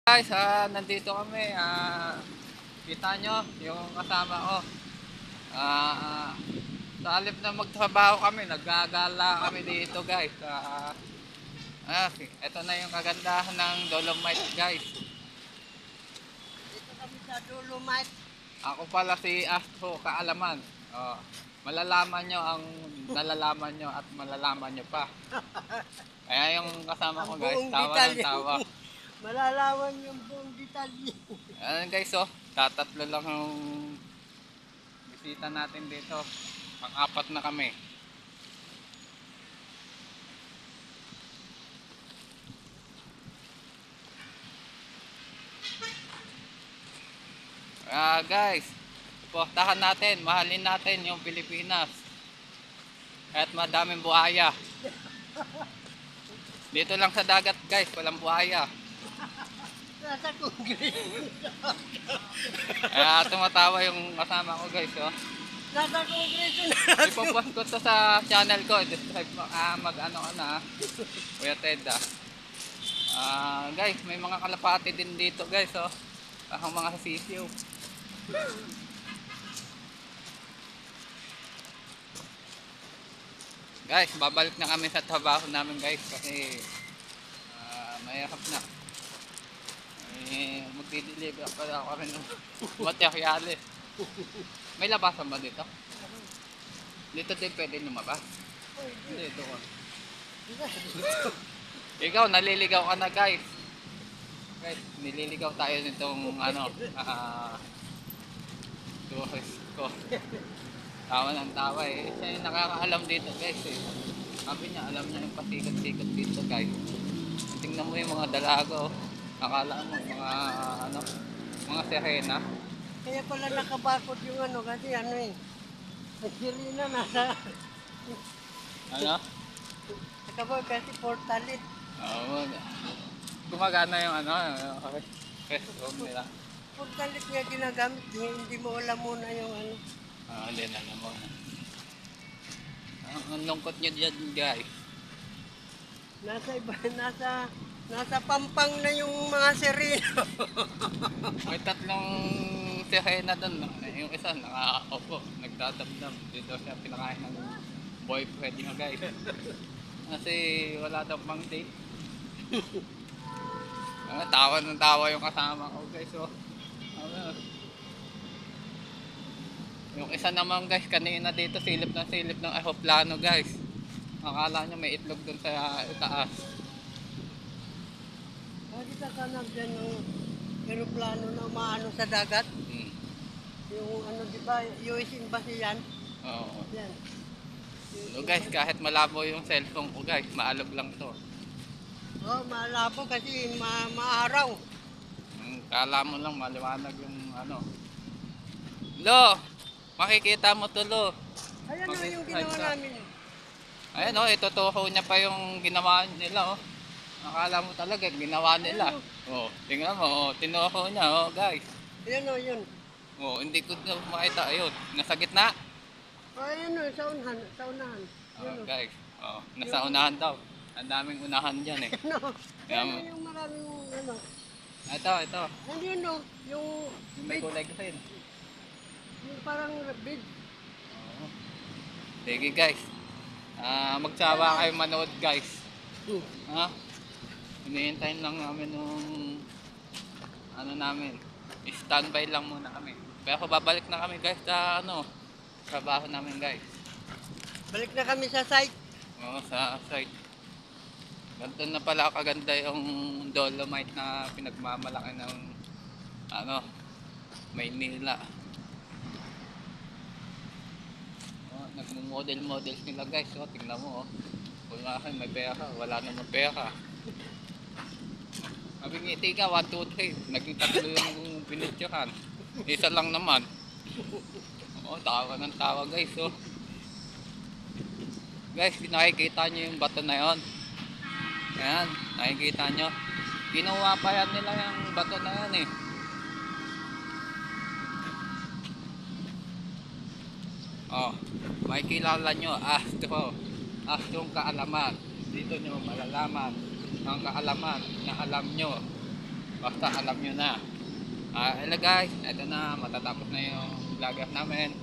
Guys, nandito kami. Kita nyo yung kasama ko. Sa halip na magtrabaho kami, naggagala kami dito guys. Ito na yung kagandahan ng Dolomite guys. Dito kami sa Dolomite. Ako pala si Astro Kaalaman. Malalaman nyo ang nalalaman nyo at malalaman nyo pa. Kaya yung kasama ko guys, Buong tawa ng detalye. tawa. Malalaman yung buong detalye. Ayan guys, tatatlo lang yung bisita natin dito. Pang-apat na kami. Guys, suportahan natin, mahalin natin yung Pilipinas. Kahit madaming buhaya. Dito lang sa dagat guys, walang buhaya. Nasa Congress. Kaya tumatawa yung kasama ko guys. Nasa Congress na. Ipopost ko to sa channel ko. Describe mag-ano ka na. Kuya Ted guys, may mga kalapati din dito guys. Ang mga sisiw. Guys, babalik na kami sa trabaho namin guys kasi mahirap na. Magdi-deliver pala ako rin ng materyales. May labasan ba dito? Dito din pwede lumabas? Hindi, doon. Ikaw, naliligaw ka na guys. Guys, nililigaw tayo nitong tourist ko. Tawa ng tawa eh. Siya yung nakakaalam dito guys eh. Sabi niya, alam niya yung pasikat-sikat dito guys. Tingnan mo yung mga dalaga Akala mo mga sirena. Kaya pala nakabakod yung kasi ang sirena nasa. Ano? Nakabakod kasi portalit. Oo. Gumagana yung restroom nila. Portalit nga ginagamit. Hindi mo alam muna yung Hindi na alam mo. Ang lungkot nyo dyan guys. Nasa pampang na yung mga sirena. May tatlong sirena doon. Yung isa nakaupo, nagdadamdam. Dito siya pinakain ng boyfriend niya guys. Kasi wala daw pang date. Tawa ng tawa yung kasama ko guys. Yung isa naman guys, kanina dito silip ng aeroplano guys. Akala nyo may itlog doon sa itaas. Nakita ka na dyan yung aeroplano na umaano sa dagat. Yung di ba, US Embassy yan? Oo. Yan. So guys, kahit malabo yung cellphone ko guys, maalog lang to. Malabo kasi maaraw. Kala mo lang maliwanag yung Lo, makikita mo to Lo. Ayan na yung ginawa namin. Ayan itutuho niya pa yung ginawa nila Akala mo talaga ginawa nila. Tingnan mo, tinuho niya guys. Ayan yun. Hindi ko na makita. Ayun, nasa gitna. Ayan sa unahan. Guys, nasa unahan daw. Ang daming unahan dyan eh. Ayan yung maraming Ito. Ayun yung May kulay green. yung parang big. Sige guys. Magsawa kayo manood guys. Hinihintayin lang namin nung namin. Standby lang muna kami. Pero babalik na kami guys sa trabaho namin guys. Balik na kami sa site. Sa site. Ganito na pala kaganda yung Dolomite na pinagmamalaki ng Maynila. Nagmo-model sila guys. Tingnan mo Wala may pera, wala namang pera. Sabi ngiti ka, 1, 2, 3. Naging tatlo yung pinityahan. Isa lang naman. Tawa ng tawa guys. Guys, nakikita nyo yung bato na yon. Ayan, nakikita nyo. Kinuha pa yan nila yung bato na yan eh. Makikilala nyo, Astrong Kaalaman. Dito nyo malalaman ang kaalaman na alam nyo Basta alam nyo na. Guys, eto na, matatapos na yung vlog namin.